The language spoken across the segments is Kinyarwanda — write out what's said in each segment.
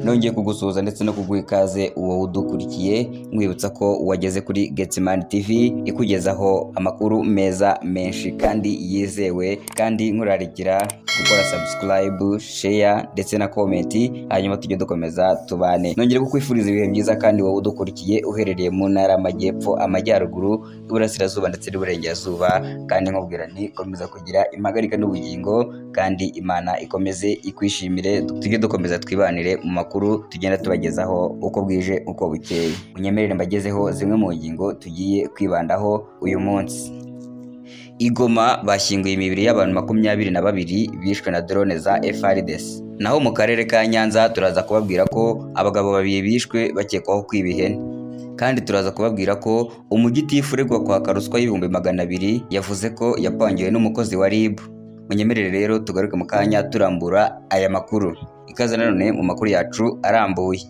nongeye kugusuhuza ndetse no kuguha ikaze uwo udukurikiye mwibutsa ko wageze kuri Getsimani TV ikugezaho amakuru meza menshi kandi yizewe, kandi nkurarikira gukora subscribe, share ndetse na comment, hanyuma tujye dukomeza tubane. Nongeye kukwifuriza ibihe byiza kandi wowe udukurikiye uherereye mu ntara y'Amajyepfo, Amajyaruguru, Iburasirazuba ndetse n'Iburengerazuba, kandi nkubwira nti komeza kugira impagarika n'ubugingo kandi Imana ikomeze ikwishimire. Tujye dukomeza twibanire mu makuru tugenda tubagezaho uko bwije uko bukeye. Unyemerere mbagezeho zimwe mu ngingo tugiye kwibandaho uyu munsi. I Goma bashyinguye imibiri y'abantu 22 bishwe na drone za FARDC. Naho mu karere ka Nyanza turaza kubabwira ko abagabo 2 bishwe bakekwaho kwiba ihene, kandi turaza kubabwira ko umugitifu uregwa kwaka ruswa y'ibihumbi 200 yavuze ko yapangiwe n'umukozi wa RIB. Munyemerere rero tugaruke mu kanya turambura aya makuru. Ikaze nanone mu makuru yacu arambuye.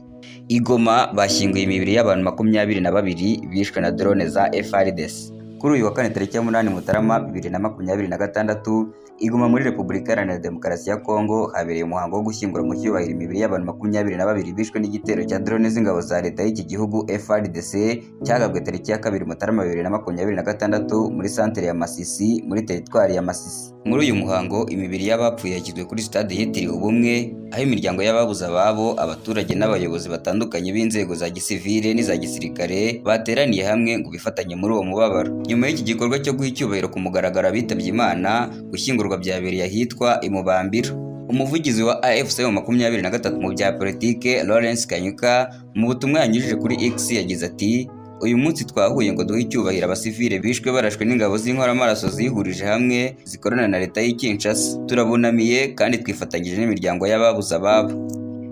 I Goma bashyinguye imibiri y'abantu 22 bishwe na drone za FARDC. Kuri uyu wa kane tariki ya 8 Mutarama 2026, i Goma muri Repubulika Iharanira Demokarasi ya Kongo habereye umuhango wo gushyingura mu cyubahiro imibiri y'abantu 22 bishwe n'igitero cya drone z'ingabo za leta y'iki gihugu FARDC cyagabwe tariki ya 2 Mutarama 2026 muri santere ya Masisi muri teritwari ya Masisi. Muri uyu muhango imibiri y'abapfuye yashyizwe kuri stade yitiriwe Ubumwe, aho imiryango y'ababuze ababo, abaturage n'abayobozi batandukanye b'inzego za gisivile n'iza gisirikare bateraniye hamwe ngo bifatanye muri uwo mubabaro. Nyuma y'iki gikorwa cyo guha icyubahiro ku mugaragaro abitabye Imana, gushyingurwa byabereye ahitwa Imubambiro. Umuvugizi wa AFC wa 23 mu bya politike Lawrence Kanyuka mu butumwa yanyujije kuri X yagize ati: uyu munsi twahuye ngo duhe icyubahiro abasivile bishwe barashwe n'ingabo z'inkoramaraso zihurije hamwe zikorana na leta y'i Kinshasa. Turabunamiye kandi twifatanyije n'imiryango y'ababuze ababo.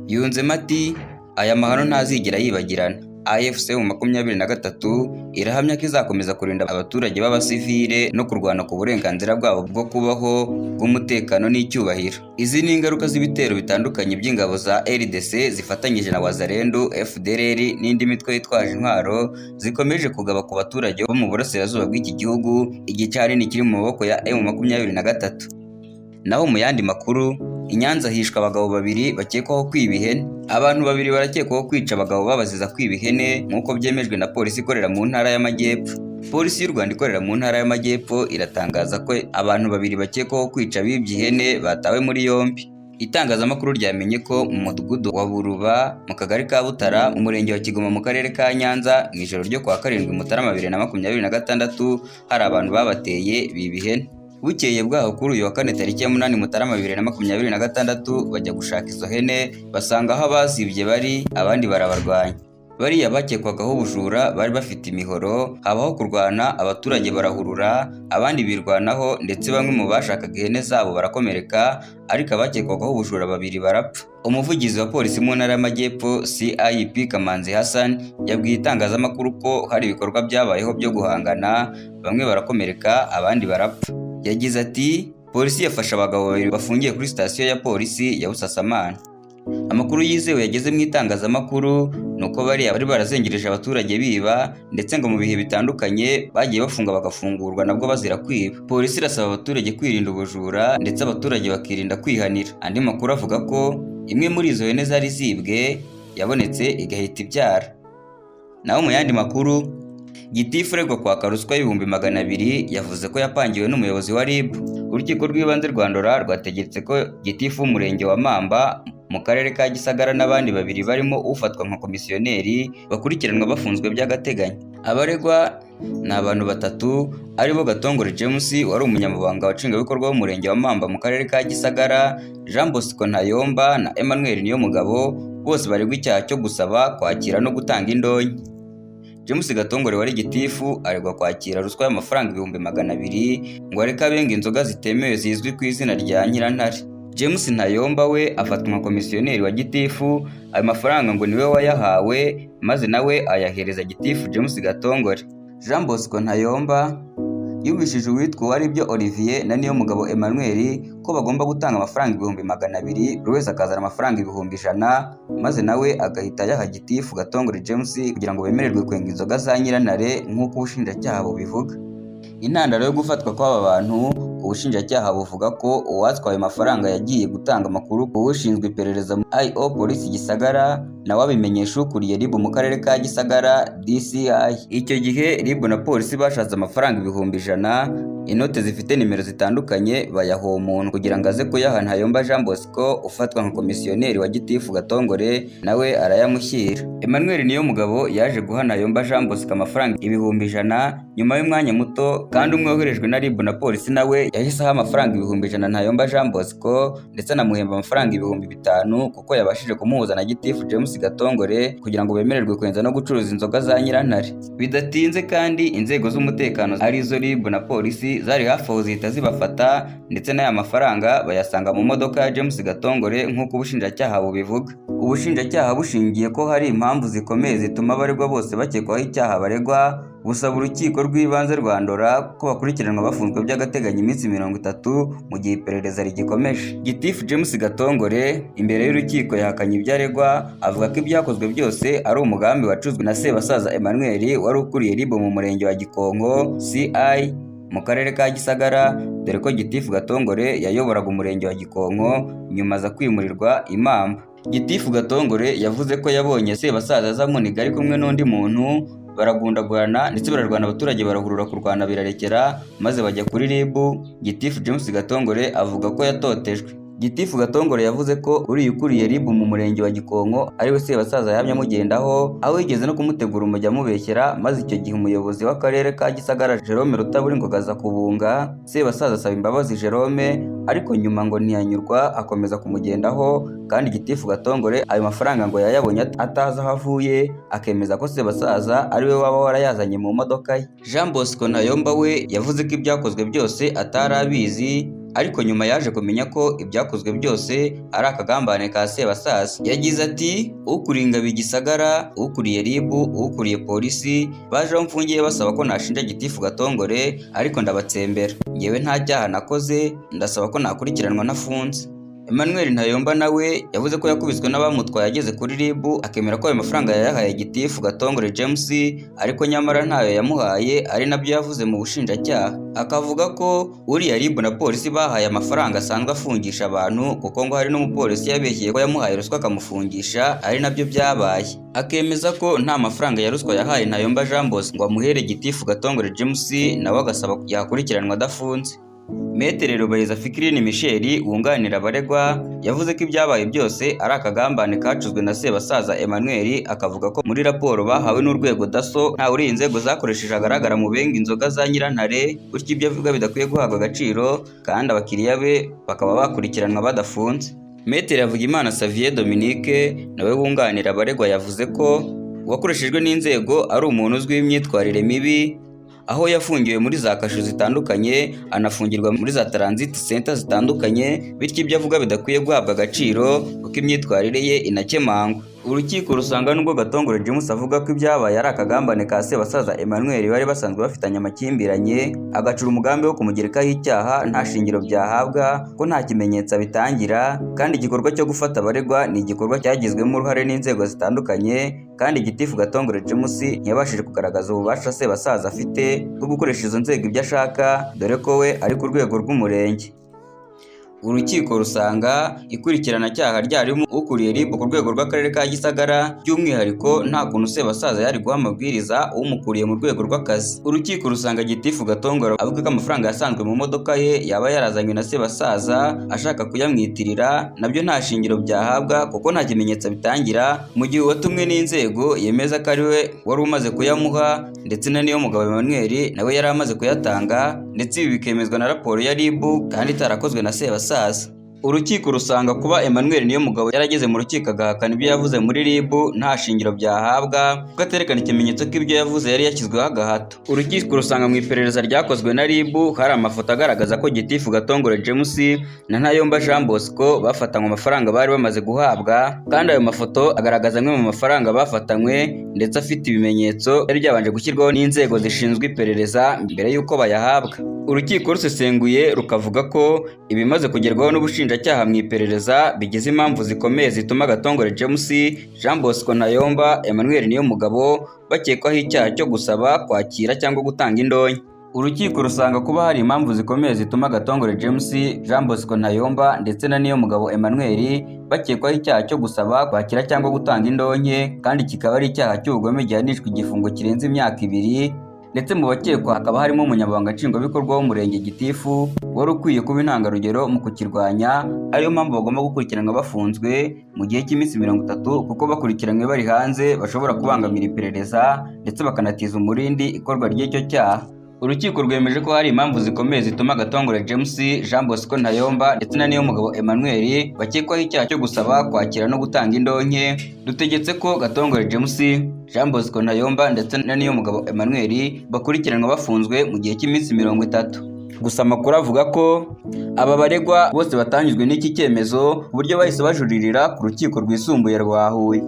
Yunzemo ati: aya mahano ntazigera yibagirana. AFC mu 23 irahamya ko izakomeza kurinda abaturage b'abasivile no kurwana ku burenganzira bwabo bwo kubaho bw'umutekano n'icyubahiro. Izi ni ingaruka z'ibitero bitandukanye by'ingabo za RDC zifatanyije na Wazalendo, FDLR n'indi mitwe yitwaje intwaro zikomeje kugaba ku baturage bo mu burasirazuba bw'iki gihugu, igice ahanini kiri mu maboko ya M23. Naho mu yandi makuru, i Nyanza hishwe abagabo 2 bakekwaho kwiba ihene. Abantu 2 barakekwaho kwica abagabo babaziza kwiba ihene nk'uko byemejwe na polisi ikorera mu ntara y'Amajyepfo. Polisi y'u Rwanda ikorera mu ntara y'Amajyepfo iratangaza ko abantu 2 bakekwaho kwica bibye ihene batawe muri yombi. Itangazamakuru ryamenye ko mu mudugudu wa Buruba mu kagari ka Butara mu murenge wa Kigoma mu karere ka Nyanza mu ijoro ryo kwa 7 Mutarama 2026 hari abantu babateye biba ihene. Bukeye bwaho kuri uyu wa kane tariki ya 8 Mutarama 2026 bajya gushaka izo hene basanga aho abazibye bari, abandi barabarwanya. Bariya bakekwagaho ubujura bari bafite imihoro, habaho kurwana, abaturage barahurura, abandi birwanaho ndetse bamwe mu bashakaga ihene zabo barakomereka, ariko abakekwagaho ubujura 2 barapfa. Umuvugizi wa polisi mu ntara y'Amajyepfo CIP Kamanzi Hassan yabwiye itangazamakuru ko hari ibikorwa byabayeho byo guhangana, bamwe barakomereka abandi barapfa. Yagize ati: polisi yafashe abagabo 2 bafungiye kuri sitasiyo ya polisi ya Busasamana. Amakuru yizewe yageze mu itangazamakuru nuko bari barazengereje abaturage biba, ndetse ngo mu bihe bitandukanye bagiye bafunga bagafungurwa nabwo bazira kwiba. Polisi irasaba abaturage kwirinda ubujura ndetse abaturage bakirinda kwihanira. Andi makuru avuga ko imwe muri izo hene zari zibwe yabonetse igahita ibyara. Naho mu yandi makuru, gitifu uregwa kwaka ruswa y'ibihumbi 200 yavuze ko yapangiwe n'umuyobozi wa RIB. Urukiko rw'ibanze rwa Ndora rwategetse ko gitifu w'umurenge wa Mamba mu karere ka Gisagara n'abandi 2 barimo ufatwa nka komisiyoneri bakurikiranwa bafunzwe by'agateganyo. Abaregwa ni abantu 3 aribo Gatongore James wari umunyamabanga wa nshingwabikorwa w'umurenge wa Mamba mu karere ka Gisagara, Jean Bosco Ntayomba na Emmanuel Niyomugabo, bose baregwa icyaha cyo gusaba, kwakira no gutanga indonke. James Gatongore wari gitifu aregwa kwakira ruswa y'amafaranga 200 ngo areke abenga inzoga zitemewe zizwi ku izina rya Nyirantare. James Ntayomba we afatwa nka komisiyoneri wa gitifu, ayo mafaranga ngo niwe wayahawe maze nawe ayahereza gitifu James Gatongore. Jean Bosco Ntayomba yubishije uwitwa Uwaribyo Olivier na Niyomugabo Emmanuel ko bagomba gutanga amafaranga 200, buri wese akazana amafaranga 100, maze nawe agahita yaha gitifu Gatongore James kugira ngo bemererwe kwenga inzoga za Nyirantare nk'uko ubushinjacyaha bubivuga. Intandaro yo gufatwa kw'aba bantu ubushinjacyaha buvuga ko uwatwaye amafaranga yagiye gutanga amakuru ku ushinzwe iperereza mu IO Polisi Gisagara nawe abimenyesha ukuriye RIB mu karere ka Gisagara DCI. Icyo gihe RIB na polisi bashatse amafaranga 100,000 inote zifite nimero zitandukanye bayaha uwo muntu kugira ngo aze kuyaha Ntayomba Jean Bosco ufatwa nka komisiyoneri wa Gitifu Gatongore nawe arayamushyira. Emmanuel Niyomugabo yaje guha Ntayomba Jean Bosco amafaranga 100,000 nyuma y'umwanya muto, kandi umwoherejwe na RIB na polisi nawe yahise aha amafaranga 100,000 Ntayomba Jean Bosco ndetse anamuhemba amafaranga 5,000 kuko yabashije kumuhuza na Gitifu James Gatongore kugira ngo bemererwe kwenza no gucuruza inzoga za Nyirantare. Bidatinze kandi inzego z'umutekano arizo RIB na polisi zari hafi aho zihita zibafata ndetse n'aya mafaranga bayasanga mu modoka ya James Gatongore nk'uko ubushinjacyaha bubivuga. Ubushinjacyaha bushingiye ko hari impamvu zikomeye zituma abaregwa bose bakekwaho icyaha baregwa, busaba urukiko rw'ibanze rwa Ndora ko bakurikiranwa bafunzwe by'agateganyo iminsi 30 mu gihe iperereza rigikomeje. Gitifu James Gatongore imbere y'urukiko yahakanye ibyo aregwa, avuga ko ibyakozwe byose ari umugambi wacuzwe na Sebasaza Emmanuel wari ukuriye RIB mu murenge wa Gikonko CI mu karere ka Gisagara, dore ko Gitifu Gatongore yayoboraga umurenge wa Gikonko nyuma aza kwimurirwa i Mamba. Gitifu Gatongore yavuze ko yabonye Sebasaza aza muniga ari kumwe n'undi muntu, baragundagurana ndetse bararwana, abaturage barahurura kurwana birarekera maze bajya kuri RIB. Gitifu James Gatongore avuga ko yatotejwe. Gitifu Gatongore yavuze ko uriya ukuriye RIB mu murenge wa Gikonko ariwe Sebasaza yamye amugendaho, aho yigeze no kumutegura umujya amubeshyera, maze icyo gihe umuyobozi w'akarere ka Gisagara Jerome Rutaburingoga aza kubunga Sebasaza asaba imbabazi Jerome, ariko nyuma ngo ntiyanyurwa akomeza kumugendaho, kandi Gitifu Gatongore ayo mafaranga ngo yayabonye atazi aho avuye, akemeza ko Sebasaza ariwe waba warayazanye mu modoka ye. Jean Bosco Ntayomba we yavuze ko ibyakozwe byose atari abizi, ariko nyuma yaje kumenya ko ibyakozwe byose ari akagambane ka Sebasaza. Yagize ati ukuriye Ingabo Gisagara, ukuriye RIB, ukuriye polisi baje aho mfungiye basaba ko nashinja Gitifu Gatongore, ariko ndabatsembera. Ngewe nta cyaha nakoze, ndasaba ko nakurikiranwa nafunze. Emmanuel Ntayomba nawe yavuze ko yakubiswe n'abamutwaye ageze kuri RIB, akemera ko ayo mafaranga yayahaye Gitifu Gatongore James, ariko nyamara ntayo yamuhaye, ari nabyo yavuze mu bushinjacyaha. Akavuga ko uriya RIB na polisi bahaye amafaranga asanzwe afungisha abantu, kuko ngo hari n'umupolisi yabeshyeye ko yamuhaye ruswa akamufungisha, ari nabyo byabaye. Akemeza ko nta mafaranga ya ruswa yahaye Ntayomba Jean Bosco ngo amuhere Gitifu Gatongore James, nawe agasaba yakurikiranwa adafunze. Metere Rubayiza Fikirini Michel wunganira abaregwa yavuze ko ibyabaye byose ari akagambane kacuzwe na Sebasaza Emmanuel, akavuga ko muri raporo bahawe n'urwego DASSO nta uri inzego zakoresheje agaragara mu benga inzoga za Nyirantare, bityo ibyo avuga bidakwiye guhabwa agaciro kandi abakiriya be bakaba bakurikiranwa badafunze. Metere Havugimana Xavier Dominique nawe wunganira abaregwa yavuze ko uwakoreshejwe n'inzego ari umuntu uzwiho imyitwarire mibi, aho yafungiwe muri za kasho zitandukanye, anafungirwa muri za transit center zitandukanye, bityo ibyo avuga bidakwiye guhabwa agaciro kuko imyitwarire ye inakemangwa. Urukiko rusanga nubwo Gatongore James avuga ko ibyabaye ari akagambane ka Sebasaza Emmanuel bari basanzwe bafitanye amakimbiranye, agacura umugambi wo kumugerekaho icyaha nta shingiro byahabwa, ko nta kimenyetso bitangira, kandi igikorwa cyo gufata abaregwa ni igikorwa cyagizwemo uruhare n'inzego zitandukanye, kandi Gitifu Gatongore James ntiyabashije kugaragaza ububasha Sebasaza afite bwo gukoresha izo nzego ibyo ashaka, dore ko we ari ku rwego rw'umurenge. Urukiko rusanga ikurikirana-cyaha ryarimo ukuriye RIB ku rwego rw'akarere ka Gisagara, by'umwihariko nta kuntu Sebasaza yari guha amabwiriza umukuriye mu rwego rw'akazi. Urukiko rusanga Gitifu Gatongore avuga ko amafaranga yasanzwe mu modoka ye yaba yarazanywe na Sebasaza ashaka kuyamwitirira, nabyo nta shingiro byahabwa kuko nta kimenyetso bitangira, mu gihe uwatumwe n'inzego yemeza ko ari we wari umaze kuyamuha, ndetse na Niyomugabo Emmanuel nawe yari amaze kuyatanga, ndetse ibi bikemezwa na raporo ya RIB kandi itarakozwe na Sebasaza. Urukiko rusanga kuba Emmanuel Niyomugabo yarageze mu rukiko agahakana ibyo yavuze muri RIB nta shingiro byahabwa kuko aterekana ikimenyetso ko ibyo yavuze yari yashyizweho agahato. Urukiko rusanga mu iperereza ryakozwe na RIB hari amafoto agaragaza ko Gitifu Gatongore James na Ntayomba Jean Bosco bafatanywe amafaranga bari bamaze guhabwa, kandi ayo mafoto agaragaza amwe mu mafaranga bafatanywe ndetse afite ibimenyetso byari byabanje gushyirwaho n'inzego zishinzwe iperereza mbere y'uko bayahabwa. Urukiko rusesenguye rukavuga ko ibimaze kugerwaho n'ubushinjacyaha mu iperereza bigize impamvu zikomeye zituma Gatongore James, Jean Bosco Ntayomba, Emmanuel Niyomugabo bakekwaho icyaha cyo gusaba, kwakira cyangwa gutanga indonke. Urukiko rusanga kuba hari impamvu zikomeye zituma Gatongore James, Jean Bosco Ntayomba ndetse na Niyomugabo Emmanuel bakekwaho icyaha cyo gusaba, kwakira cyangwa gutanga indonke, kandi kikaba ari icyaha cy'ubugome gihanishwa igifungo kirenze imyaka 2, ndetse mu bakekwa hakaba harimo umunyamabanga nshingwabikorwa w'umurenge Gitifu wari ukwiye kuba intangarugero mu kukirwanya. Ariyo mpamvu bagomba gukurikiranwa bafunzwe mu gihe cy'iminsi 30, kuko bakurikiranywe bari hanze bashobora kubangamira iperereza ndetse bakanatiza umurindi ikorwa ry'icyo cyaha. Urukiko rwemeje ko hari impamvu zikomeye zituma Gatongore James, Jean Bosco Ntayomba ndetse na Niyomugabo Emmanuel bakekwaho icyaha cyo gusaba, kwakira no gutanga indonke. Dutegetse ko Gatongore James, Jean Bosco Ntayomba ndetse na Niyomugabo Emmanuel bakurikiranwa bafunzwe mu gihe cy'iminsi 30. Gusa amakuru avuga ko aba baregwa bose batanyuzwe n'iki cyemezo, uburyo bahise bajuririra ku rukiko rwisumbuye rwa Huye.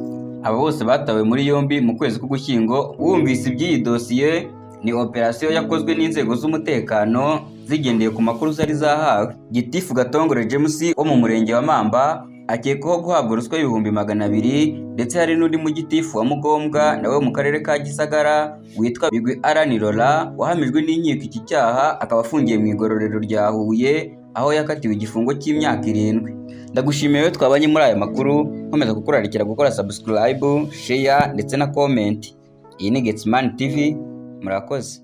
Aba bose batawe muri yombi mu kwezi k'Ugushyingo. Wumvise iby'iyi dosiye, ni operasiyo yakozwe n'inzego z'umutekano zigendeye ku makuru zari zahawe. Gitifu Gatongore James wo mu murenge wa Mamba akekwaho guhabwa ruswa y'ibihumbi 200, ndetse hari n'undi mu Gitifu wa Mugombwa nawe mu karere ka Gisagara witwa Bigwi Arani Lola wahamijwe n'inkiko iki cyaha, akaba afungiye mu igororero rya Huye aho yakatiwe igifungo cy'imyaka 7. Ndagushimiye twabanye muri aya makuru, nkomeza kukurarikira gukora subscribe, share ndetse na comment. Iyi ni Getsimani TV, murakoze.